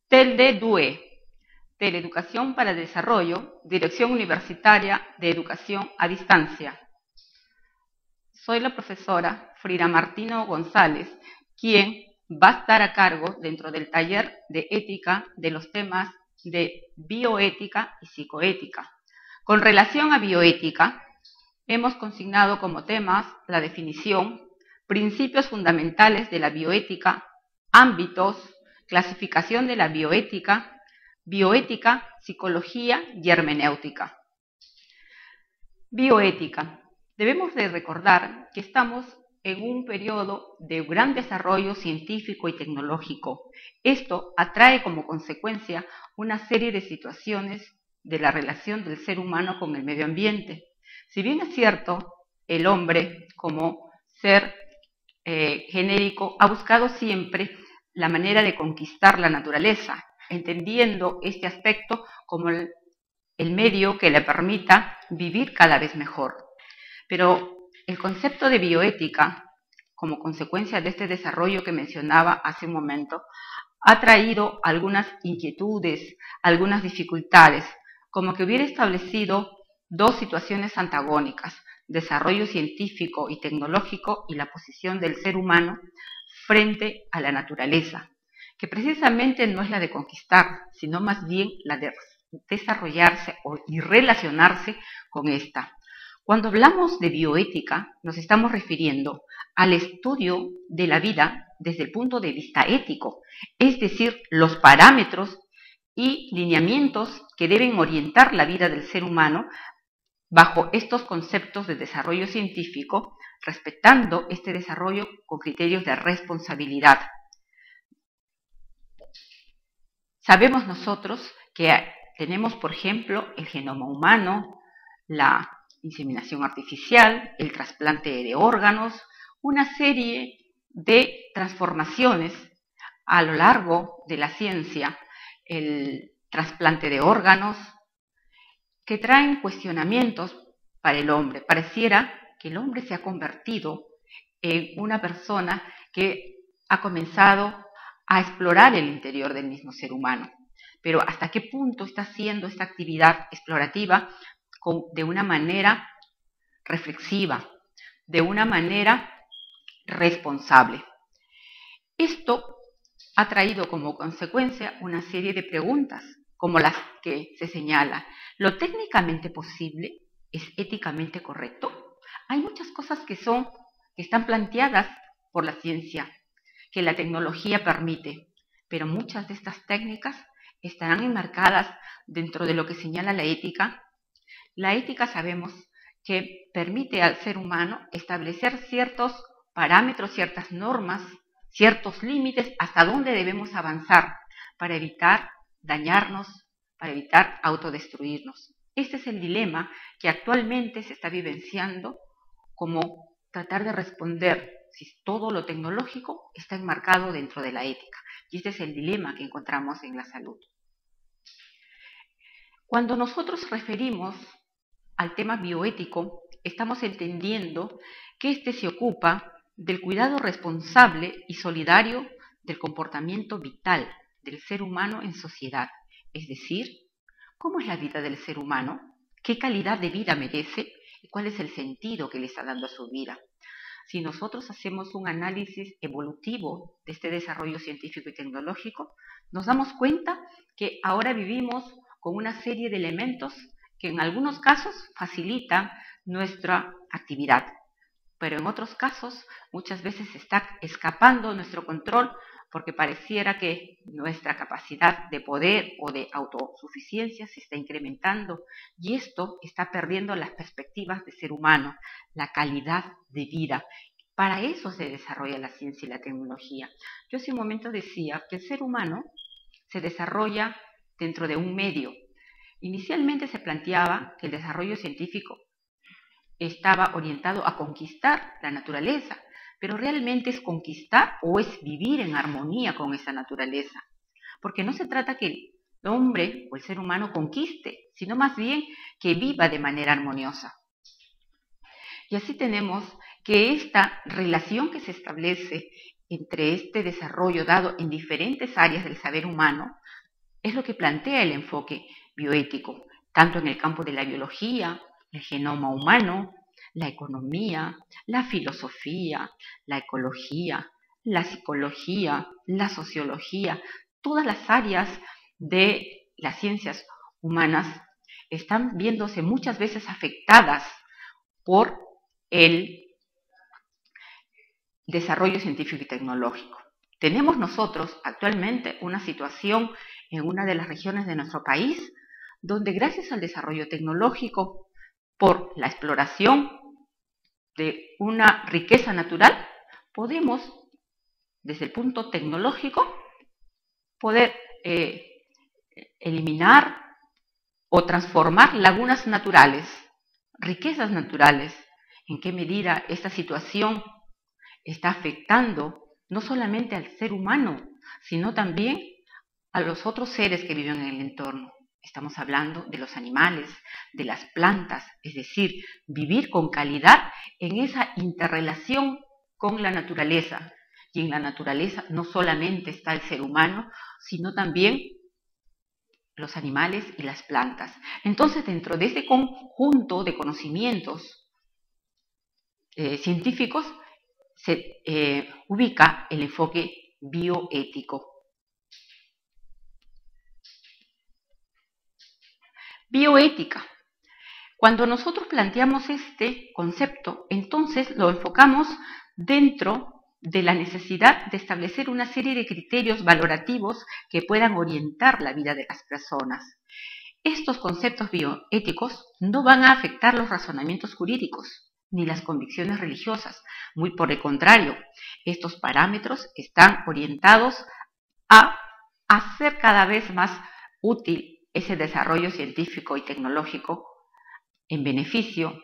TELDE-DUE, Teleeducación para el Desarrollo, Dirección Universitaria de Educación a Distancia. Soy la profesora Frida Martino González, quien va a estar a cargo dentro del taller de ética de los temas de bioética y psicoética. Con relación a bioética, hemos consignado como temas la definición, principios fundamentales de la bioética, ámbitos, clasificación de la bioética, bioética, psicología y hermenéutica. Bioética. Debemos de recordar que estamos en un periodo de gran desarrollo científico y tecnológico. Esto atrae como consecuencia una serie de situaciones de la relación del ser humano con el medio ambiente. Si bien es cierto, el hombre como ser genérico ha buscado siempre la manera de conquistar la naturaleza, entendiendo este aspecto como el medio que le permita vivir cada vez mejor. Pero el concepto de bioética, como consecuencia de este desarrollo que mencionaba hace un momento, ha traído algunas inquietudes, algunas dificultades, como que hubiera establecido dos situaciones antagónicas: desarrollo científico y tecnológico y la posición del ser humano frente a la naturaleza, que precisamente no es la de conquistar, sino más bien la de desarrollarse y relacionarse con esta. Cuando hablamos de bioética, nos estamos refiriendo al estudio de la vida desde el punto de vista ético, es decir, los parámetros y lineamientos que deben orientar la vida del ser humano bajo estos conceptos de desarrollo científico, respetando este desarrollo con criterios de responsabilidad. Sabemos nosotros que tenemos, por ejemplo, el genoma humano, la inseminación artificial, el trasplante de órganos, una serie de transformaciones a lo largo de la ciencia, el trasplante de órganos, que traen cuestionamientos para el hombre. Pareciera que el hombre se ha convertido en una persona que ha comenzado a explorar el interior del mismo ser humano. Pero ¿hasta qué punto está haciendo esta actividad explorativa de una manera reflexiva, de una manera responsable? Esto ha traído como consecuencia una serie de preguntas, como las que se señala: ¿lo técnicamente posible es éticamente correcto? Hay muchas cosas que están planteadas por la ciencia, que la tecnología permite, pero muchas de estas técnicas estarán enmarcadas dentro de lo que señala la ética. La ética sabemos que permite al ser humano establecer ciertos parámetros, ciertas normas, ciertos límites hasta dónde debemos avanzar para evitar dañarnos, para evitar autodestruirnos. Este es el dilema que actualmente se está vivenciando, como tratar de responder si todo lo tecnológico está enmarcado dentro de la ética. Y este es el dilema que encontramos en la salud. Cuando nosotros referimos al tema bioético, estamos entendiendo que este se ocupa del cuidado responsable y solidario del comportamiento vital del ser humano en sociedad. Es decir, ¿cómo es la vida del ser humano? ¿Qué calidad de vida merece? ¿Y cuál es el sentido que le está dando a su vida? Si nosotros hacemos un análisis evolutivo de este desarrollo científico y tecnológico, nos damos cuenta que ahora vivimos con una serie de elementos que en algunos casos facilitan nuestra actividad, pero en otros casos muchas veces está escapando nuestro control, porque pareciera que nuestra capacidad de poder o de autosuficiencia se está incrementando, y esto está perdiendo las perspectivas de ser humano, la calidad de vida. Para eso se desarrolla la ciencia y la tecnología. Yo hace un momento decía que el ser humano se desarrolla dentro de un medio. Inicialmente se planteaba que el desarrollo científico estaba orientado a conquistar la naturaleza, pero ¿realmente es conquistar o es vivir en armonía con esa naturaleza? Porque no se trata que el hombre o el ser humano conquiste, sino más bien que viva de manera armoniosa. Y así tenemos que esta relación que se establece entre este desarrollo dado en diferentes áreas del saber humano es lo que plantea el enfoque bioético, tanto en el campo de la biología, el genoma humano, la economía, la filosofía, la ecología, la psicología, la sociología. Todas las áreas de las ciencias humanas están viéndose muchas veces afectadas por el desarrollo científico y tecnológico. Tenemos nosotros actualmente una situación en una de las regiones de nuestro país donde gracias al desarrollo tecnológico, por la exploración de una riqueza natural, podemos, desde el punto tecnológico, poder eliminar o transformar lagunas naturales, riquezas naturales. ¿En qué medida esta situación está afectando no solamente al ser humano, sino también a los otros seres que viven en el entorno? Estamos hablando de los animales, de las plantas, es decir, vivir con calidad en esa interrelación con la naturaleza. Y en la naturaleza no solamente está el ser humano, sino también los animales y las plantas. Entonces, dentro de ese conjunto de conocimientos científicos, se ubica el enfoque bioético. Bioética. Cuando nosotros planteamos este concepto, entonces lo enfocamos dentro de la necesidad de establecer una serie de criterios valorativos que puedan orientar la vida de las personas. Estos conceptos bioéticos no van a afectar los razonamientos jurídicos ni las convicciones religiosas. Muy por el contrario, estos parámetros están orientados a hacer cada vez más útil ese desarrollo científico y tecnológico en beneficio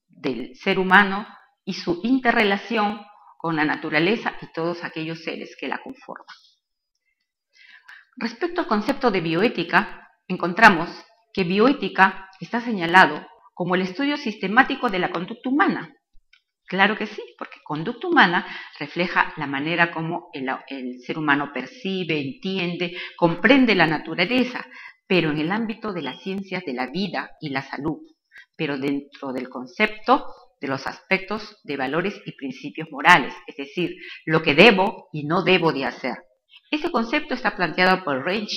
del ser humano y su interrelación con la naturaleza y todos aquellos seres que la conforman. Respecto al concepto de bioética, encontramos que bioética está señalado como el estudio sistemático de la conducta humana. Claro que sí, porque conducta humana refleja la manera como el ser humano percibe, entiende, comprende la naturaleza, pero en el ámbito de las ciencias de la vida y la salud, pero dentro del concepto de los aspectos de valores y principios morales, es decir, lo que debo y no debo de hacer. Ese concepto está planteado por Reich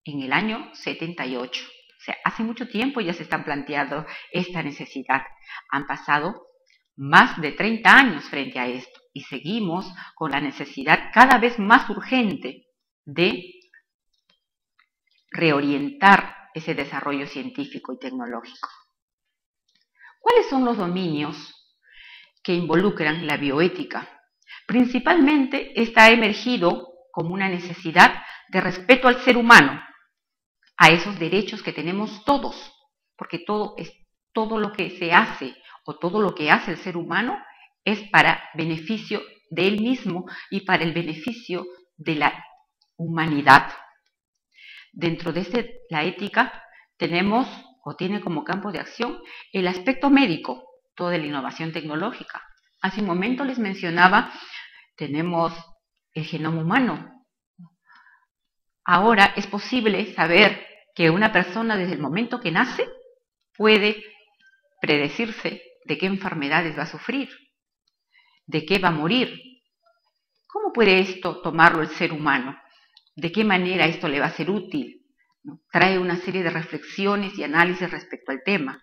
en el año 78. O sea, hace mucho tiempo ya se están planteando esta necesidad. Han pasado más de 30 años frente a esto y seguimos con la necesidad cada vez más urgente de reorientar ese desarrollo científico y tecnológico. ¿Cuáles son los dominios que involucran la bioética? Principalmente esta ha emergido como una necesidad de respeto al ser humano, a esos derechos que tenemos todos, porque todo lo que se hace o todo lo que hace el ser humano es para beneficio de él mismo y para el beneficio de la humanidad. Dentro de la ética tenemos o tiene como campo de acción el aspecto médico, toda la innovación tecnológica. Hace un momento les mencionaba, tenemos el genoma humano. Ahora es posible saber que una persona desde el momento que nace puede predecirse de qué enfermedades va a sufrir, de qué va a morir. ¿Cómo puede esto tomarlo el ser humano? ¿De qué manera esto le va a ser útil? Trae una serie de reflexiones y análisis respecto al tema,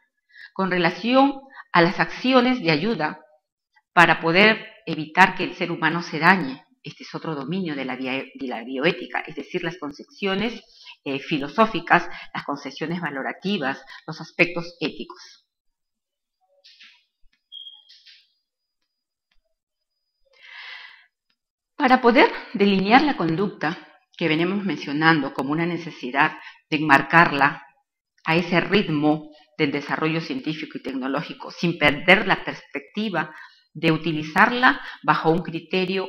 con relación a las acciones de ayuda para poder evitar que el ser humano se dañe. Este es otro dominio de la bioética, es decir, las concepciones filosóficas, las concepciones valorativas, los aspectos éticos. Para poder delinear la conducta que venimos mencionando como una necesidad de enmarcarla a ese ritmo del desarrollo científico y tecnológico, sin perder la perspectiva de utilizarla bajo un criterio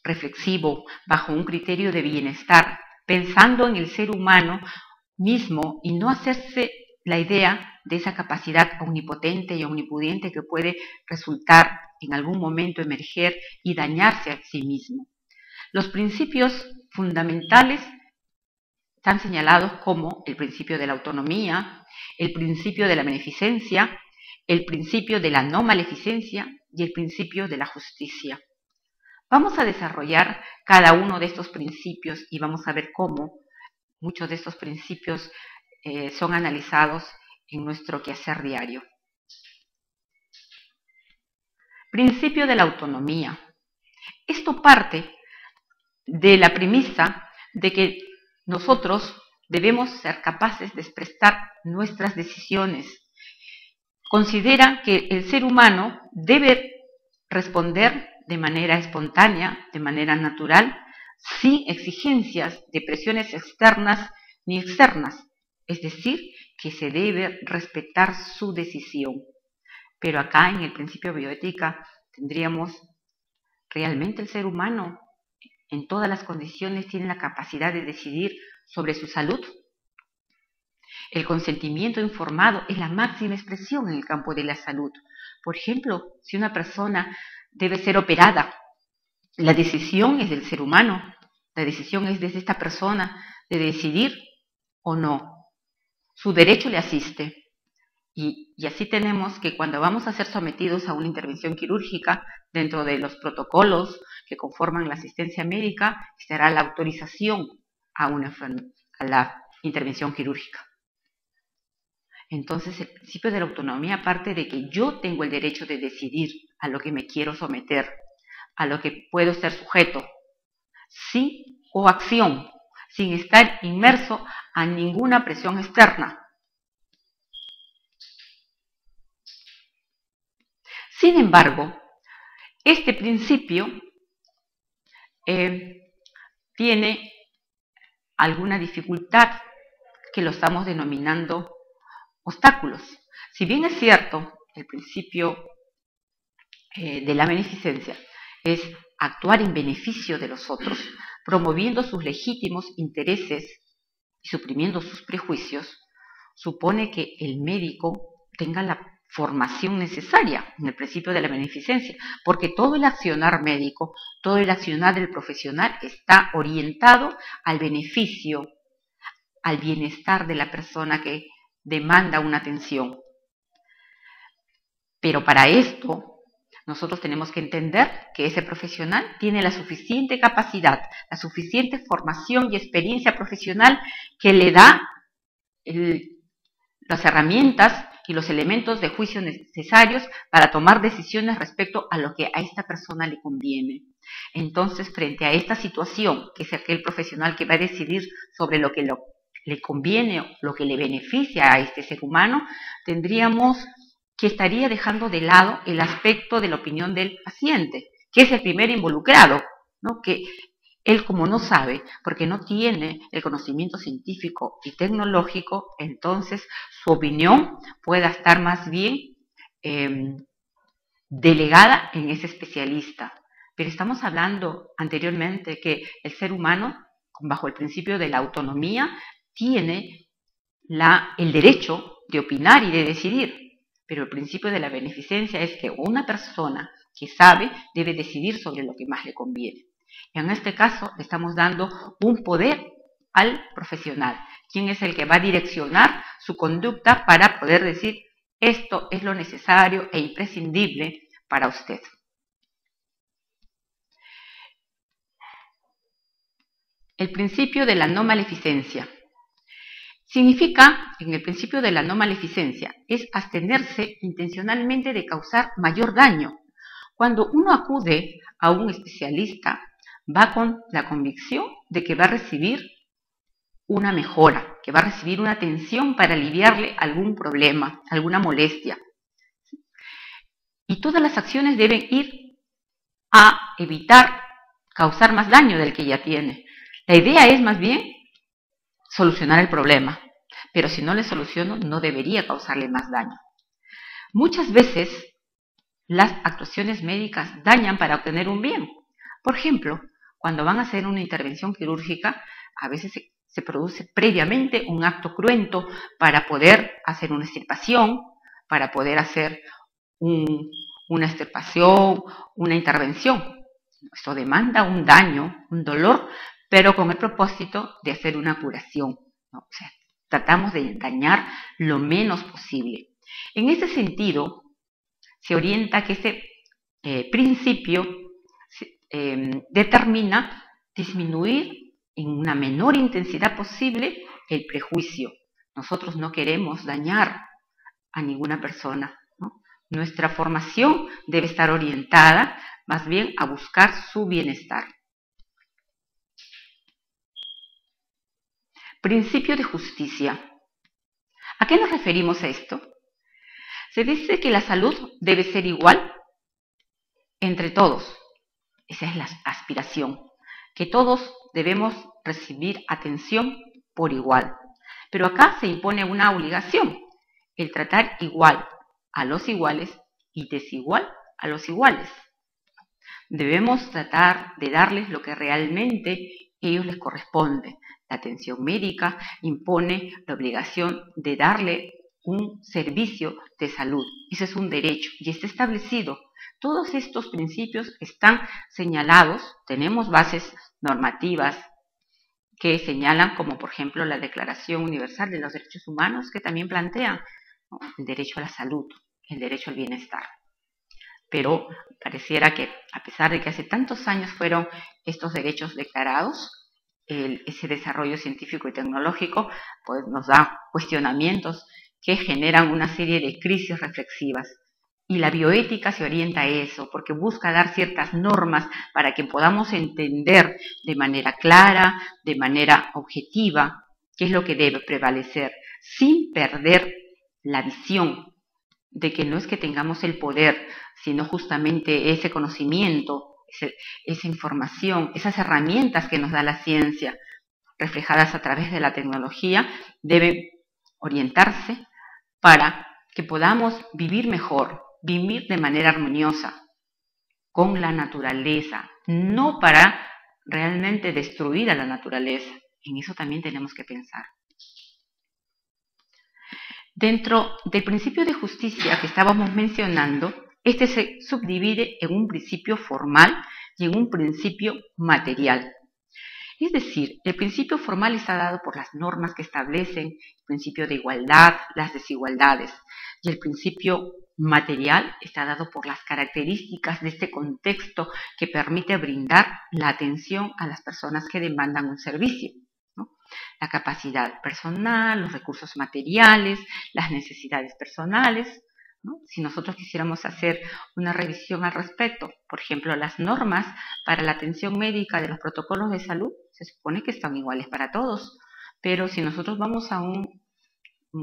reflexivo, bajo un criterio de bienestar, pensando en el ser humano mismo y no hacerse la idea de esa capacidad omnipotente y omnipudiente que puede resultar en algún momento emerger y dañarse a sí mismo. Los principios fundamentales están señalados como el principio de la autonomía, el principio de la beneficencia, el principio de la no maleficencia y el principio de la justicia. Vamos a desarrollar cada uno de estos principios y vamos a ver cómo muchos de estos principios son analizados en nuestro quehacer diario. Principio de la autonomía. Esto parte de la premisa de que nosotros debemos ser capaces de expresar nuestras decisiones. Considera que el ser humano debe responder de manera espontánea, de manera natural, sin exigencias de presiones externas ni externas. Es decir, que se debe respetar su decisión. Pero acá en el principio de bioética tendríamos, ¿realmente el ser humano en todas las condiciones tiene la capacidad de decidir sobre su salud? El consentimiento informado es la máxima expresión en el campo de la salud. Por ejemplo, si una persona debe ser operada, la decisión es del ser humano, la decisión es de esta persona de decidir o no. Su derecho le asiste. Y así tenemos que cuando vamos a ser sometidos a una intervención quirúrgica, dentro de los protocolos que conforman la asistencia médica, estará la autorización a la intervención quirúrgica. Entonces, el principio de la autonomía parte de que yo tengo el derecho de decidir a lo que me quiero someter, a lo que puedo ser sujeto, sí o acción, sin estar inmerso a ninguna presión externa. Sin embargo, este principio tiene alguna dificultad que lo estamos denominando obstáculos. Si bien es cierto, el principio de la beneficencia es actuar en beneficio de los otros, promoviendo sus legítimos intereses y suprimiendo sus prejuicios, supone que el médico tenga la formación necesaria en el principio de la beneficencia, porque todo el accionar médico, todo el accionar del profesional está orientado al beneficio, al bienestar de la persona que demanda una atención. Pero para esto, nosotros tenemos que entender que ese profesional tiene la suficiente capacidad, la suficiente formación y experiencia profesional que le da las herramientas y los elementos de juicio necesarios para tomar decisiones respecto a lo que a esta persona le conviene. Entonces, frente a esta situación, que es aquel profesional que va a decidir sobre lo que le conviene o lo que le beneficia a este ser humano, tendríamos que estaría dejando de lado el aspecto de la opinión del paciente, que es el primer involucrado, ¿no? Que él, como no sabe, porque no tiene el conocimiento científico y tecnológico, entonces su opinión pueda estar más bien delegada en ese especialista. Pero estamos hablando anteriormente que el ser humano, bajo el principio de la autonomía, tiene el derecho de opinar y de decidir. Pero el principio de la beneficencia es que una persona que sabe debe decidir sobre lo que más le conviene. En este caso, le estamos dando un poder al profesional, quien es el que va a direccionar su conducta para poder decir esto es lo necesario e imprescindible para usted. El principio de la no maleficencia. Significa, en el principio de la no maleficencia, es abstenerse intencionalmente de causar mayor daño. Cuando uno acude a un especialista, va con la convicción de que va a recibir una mejora, que va a recibir una atención para aliviarle algún problema, alguna molestia. Y todas las acciones deben ir a evitar causar más daño del que ya tiene. La idea es más bien solucionar el problema, pero si no le soluciono, no debería causarle más daño. Muchas veces las actuaciones médicas dañan para obtener un bien. Por ejemplo, cuando van a hacer una intervención quirúrgica, a veces se produce previamente un acto cruento para poder hacer una extirpación, para poder hacer una extirpación, una intervención. Esto demanda un daño, un dolor, pero con el propósito de hacer una curación, ¿no? O sea, tratamos de dañar lo menos posible. En ese sentido, se orienta que este principio determina disminuir en una menor intensidad posible el prejuicio. Nosotros no queremos dañar a ninguna persona, ¿no? Nuestra formación debe estar orientada más bien a buscar su bienestar. Principio de justicia. ¿A qué nos referimos a esto? Se dice que la salud debe ser igual entre todos. Esa es la aspiración, que todos debemos recibir atención por igual. Pero acá se impone una obligación, el tratar igual a los iguales y desigual a los iguales. Debemos tratar de darles lo que realmente a ellos les corresponde. La atención médica impone la obligación de darle un servicio de salud. Ese es un derecho y está establecido. Todos estos principios están señalados, tenemos bases normativas que señalan, como por ejemplo la Declaración Universal de los Derechos Humanos, que también plantean, ¿no?, el derecho a la salud, el derecho al bienestar. Pero pareciera que, a pesar de que hace tantos años fueron estos derechos declarados, ese desarrollo científico y tecnológico pues nos da cuestionamientos que generan una serie de crisis reflexivas. Y la bioética se orienta a eso, porque busca dar ciertas normas para que podamos entender de manera clara, de manera objetiva, qué es lo que debe prevalecer, sin perder la visión de que no es que tengamos el poder, sino justamente ese conocimiento, esa información, esas herramientas que nos da la ciencia, reflejadas a través de la tecnología, deben orientarse para que podamos vivir mejor, vivir de manera armoniosa con la naturaleza, no para realmente destruir a la naturaleza. En eso también tenemos que pensar. Dentro del principio de justicia que estábamos mencionando, este se subdivide en un principio formal y en un principio material. Es decir, el principio formal está dado por las normas que establecen el principio de igualdad, las desigualdades, y el principio material está dado por las características de este contexto que permite brindar la atención a las personas que demandan un servicio, ¿no? La capacidad personal, los recursos materiales, las necesidades personales, ¿no? Si nosotros quisiéramos hacer una revisión al respecto, por ejemplo, las normas para la atención médica de los protocolos de salud se supone que están iguales para todos, pero si nosotros vamos a un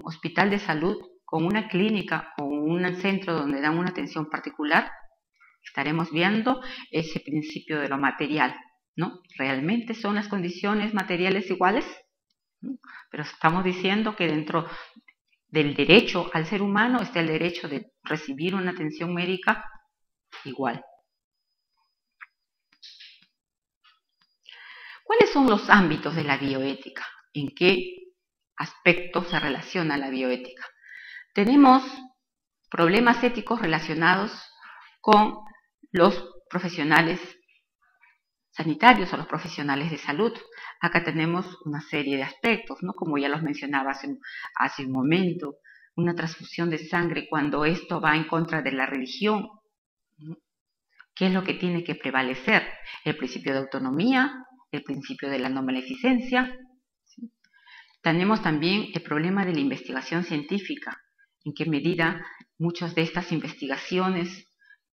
hospital de salud con una clínica o un centro donde dan una atención particular, estaremos viendo ese principio de lo material, ¿no? ¿Realmente son las condiciones materiales iguales? ¿No? Pero estamos diciendo que dentro del derecho al ser humano está el derecho de recibir una atención médica igual. ¿Cuáles son los ámbitos de la bioética? ¿En qué aspectos se relaciona la bioética? Tenemos problemas éticos relacionados con los profesionales sanitarios o los profesionales de salud. Acá tenemos una serie de aspectos, ¿no? Como ya los mencionaba hace un momento, una transfusión de sangre cuando esto va en contra de la religión, ¿no? ¿Qué es lo que tiene que prevalecer? El principio de autonomía, el principio de la no maleficencia, ¿sí? Tenemos también el problema de la investigación científica, en qué medida muchas de estas investigaciones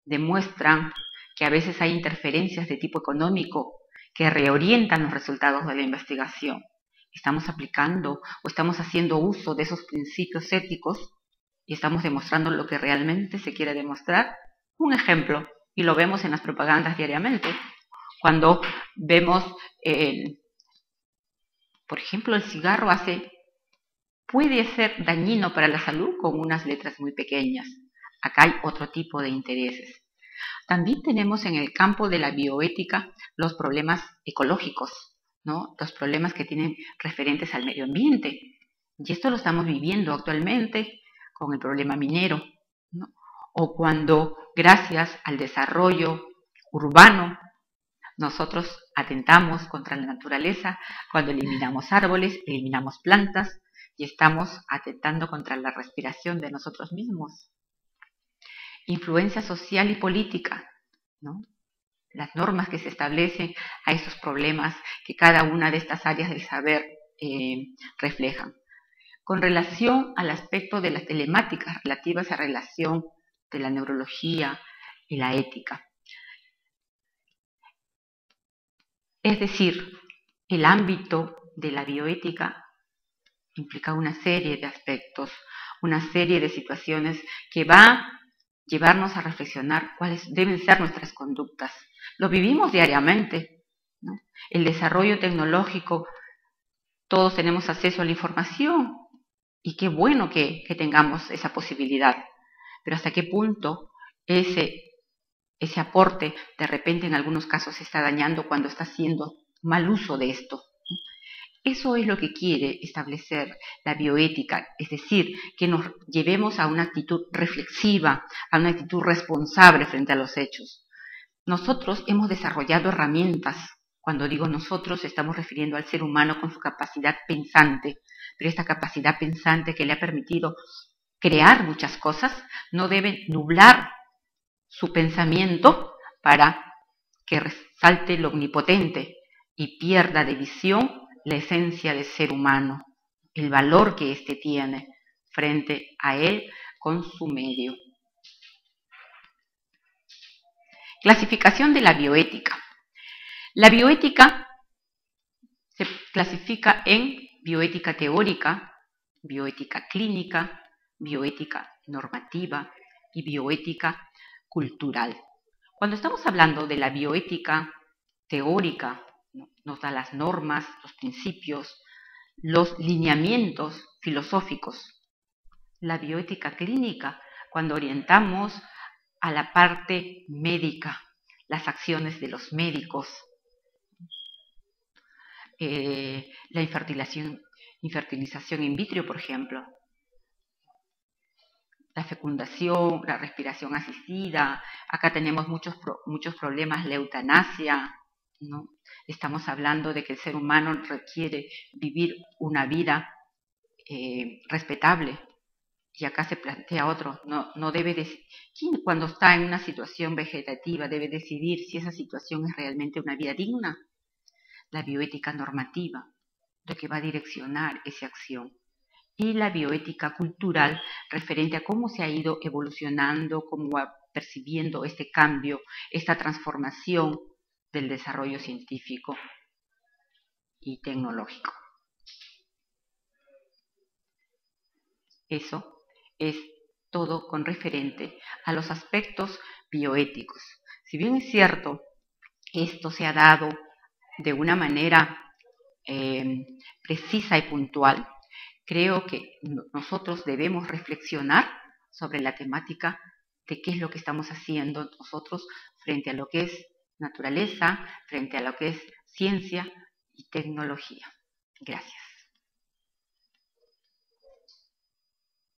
demuestran que a veces hay interferencias de tipo económico que reorientan los resultados de la investigación. Estamos aplicando o estamos haciendo uso de esos principios éticos y estamos demostrando lo que realmente se quiere demostrar. Un ejemplo, y lo vemos en las propagandas diariamente, cuando vemos, por ejemplo, el cigarro puede ser dañino para la salud con unas letras muy pequeñas. Acá hay otro tipo de intereses. También tenemos en el campo de la bioética los problemas ecológicos, ¿no? Los problemas que tienen referentes al medio ambiente. Y esto lo estamos viviendo actualmente con el problema minero, ¿no? O cuando, gracias al desarrollo urbano, nosotros atentamos contra la naturaleza, cuando eliminamos árboles, eliminamos plantas y estamos atentando contra la respiración de nosotros mismos. Influencia social y política, ¿no? Las normas que se establecen a esos problemas que cada una de estas áreas del saber reflejan. Con relación al aspecto de las telemáticas relativas a relación de la neurología y la ética. Es decir, el ámbito de la bioética implica una serie de aspectos, una serie de situaciones que va a llevarnos a reflexionar cuáles deben ser nuestras conductas. Lo vivimos diariamente, ¿no? El desarrollo tecnológico, todos tenemos acceso a la información y qué bueno que tengamos esa posibilidad, pero hasta qué punto ese aporte de repente en algunos casos se está dañando cuando está haciendo mal uso de esto. Eso es lo que quiere establecer la bioética, es decir, que nos llevemos a una actitud reflexiva, a una actitud responsable frente a los hechos. Nosotros hemos desarrollado herramientas. Cuando digo nosotros, estamos refiriendo al ser humano con su capacidad pensante, pero esta capacidad pensante que le ha permitido crear muchas cosas no debe nublar su pensamiento para que resalte lo omnipotente y pierda de visión la esencia del ser humano, el valor que éste tiene frente a él con su medio. Clasificación de la bioética. La bioética se clasifica en bioética teórica, bioética clínica, bioética normativa y bioética cultural. Cuando estamos hablando de la bioética teórica, nos da las normas, los principios, los lineamientos filosóficos. La bioética clínica, cuando orientamos a la parte médica, las acciones de los médicos, la infertilización in vitro, por ejemplo, la fecundación, la respiración asistida. Acá tenemos muchos problemas, la eutanasia, ¿no? Estamos hablando de que el ser humano requiere vivir una vida respetable. Y acá se plantea otro, no debe ¿quién cuando está en una situación vegetativa debe decidir si esa situación es realmente una vida digna? La bioética normativa, lo que va a direccionar esa acción. Y la bioética cultural, referente a cómo se ha ido evolucionando, cómo va percibiendo este cambio, esta transformación del desarrollo científico y tecnológico. Eso es todo con referente a los aspectos bioéticos. Si bien es cierto, esto se ha dado de una manera precisa y puntual, creo que nosotros debemos reflexionar sobre la temática de qué es lo que estamos haciendo nosotros frente a lo que es naturaleza, frente a lo que es ciencia y tecnología. Gracias.